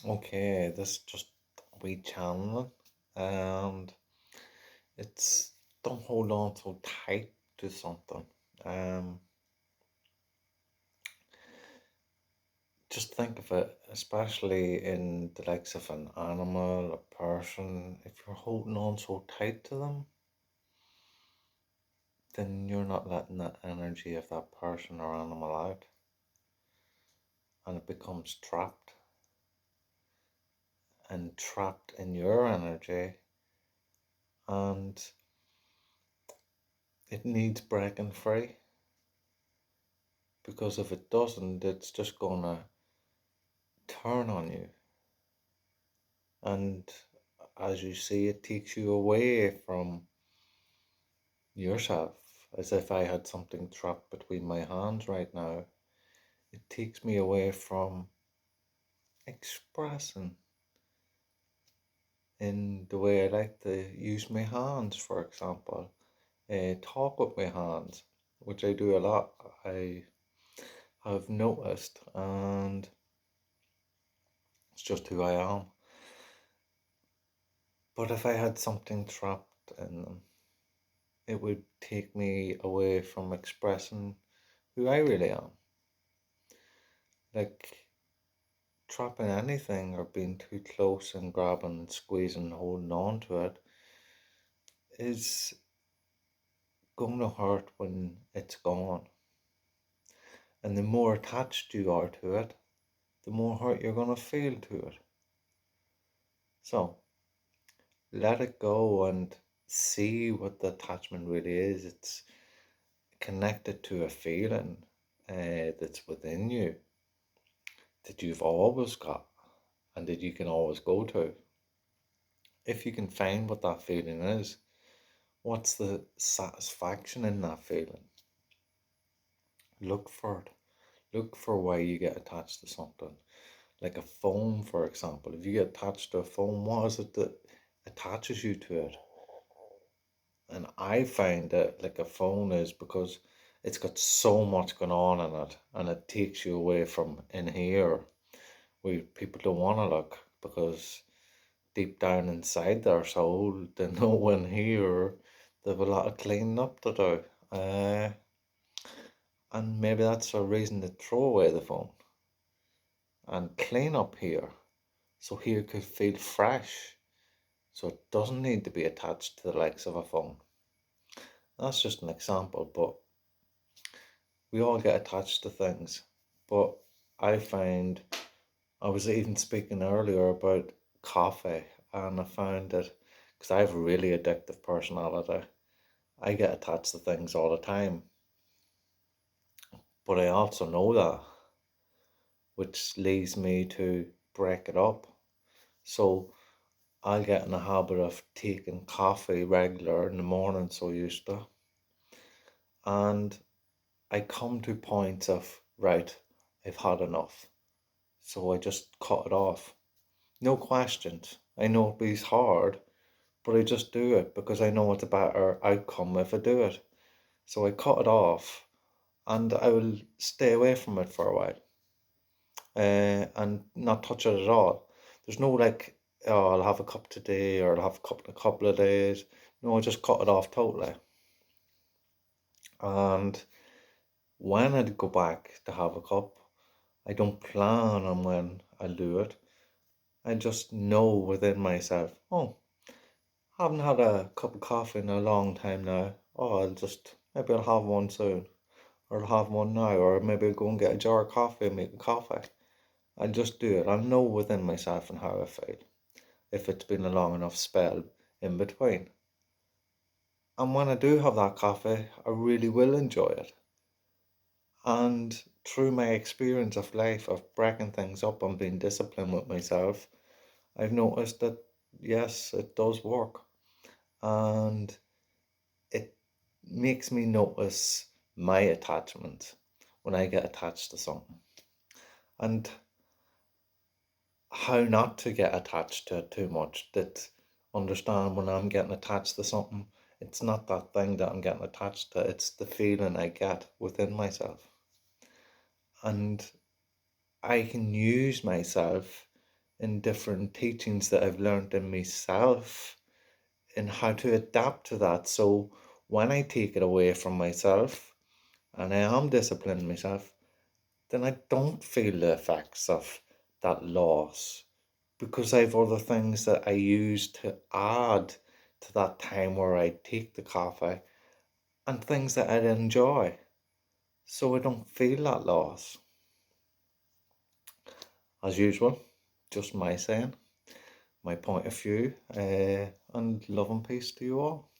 Okay, this just we channeling, and it's don't hold on so tight to something. Um, just think of it, especially in the likes of an animal, a person. If you're holding on so tight to them, then you're not letting that energy of that person or animal out, and it becomes trapped in your energy, and it needs breaking free. Because if it doesn't, it's just gonna turn on you. And as you see, it takes you away from yourself. As if I had something trapped between my hands right now. It takes me away from expressing in the way I like to use my hands, for example. Talk with my hands, which I do a lot. I have noticed, and it's just who I am. But if I had something trapped in them, it would take me away from expressing who I really am. Like trapping anything or being too close and grabbing and squeezing and holding on to it is going to hurt when it's gone. And the more attached you are to it, the more hurt you're going to feel to it. So let it go and see what the attachment really is. It's connected to a feeling that's within you that you've always got and that you can always go to. If you can find what that feeling is, what's the satisfaction in that feeling? Look for it. Look for why you get attached to something. Like a phone, for example. If you get attached to a phone, what is it that attaches you to it? And I find that like a phone is because it's got so much going on in it and it takes you away from in here where people don't want to look because deep down inside their soul, they know in here they've a lot of cleaning up to do. And maybe that's a reason to throw away the phone and clean up here so here could feel fresh. So it doesn't need to be attached to the likes of a phone. That's just an example, but we all get attached to things. But I find I was even speaking earlier about coffee, and I found that because I have a really addictive personality, I get attached to things all the time. But I also know that, which leads me to break it up. So I'll get in the habit of taking coffee regular in the morning, so used to. And I come to points of, right, I've had enough. So I just cut it off. No questions. I know it be hard, but I just do it because I know it's a better outcome if I do it. So I cut it off and I will stay away from it for a while and not touch it at all. There's no like, oh, I'll have a cup today or I'll have a cup in a couple of days. No, I just cut it off totally. And when I go back to have a cup, I don't plan on when I'll do it. I just know within myself, oh, I haven't had a cup of coffee in a long time now. Oh, maybe I'll have one soon. Or I'll have one now. Or maybe I'll go and get a jar of coffee and make a coffee. I'll just do it. I'll know within myself and how I feel. If it's been a long enough spell in between. And when I do have that coffee, I really will enjoy it. And through my experience of life, of breaking things up and being disciplined with myself, I've noticed that yes, it does work. And it makes me notice my attachment when I get attached to something and how not to get attached to it too much. That understand when I'm getting attached to something, it's not that thing that I'm getting attached to, it's the feeling I get within myself. And I can use myself in different teachings that I've learned in myself and how to adapt to that. So when I take it away from myself and I am disciplining myself, then I don't feel the effects of that loss because I have other things that I use to add to that time where I take the coffee and things that I enjoy. So I don't feel that loss. As usual, just my saying, my point of view, and love and peace to you all.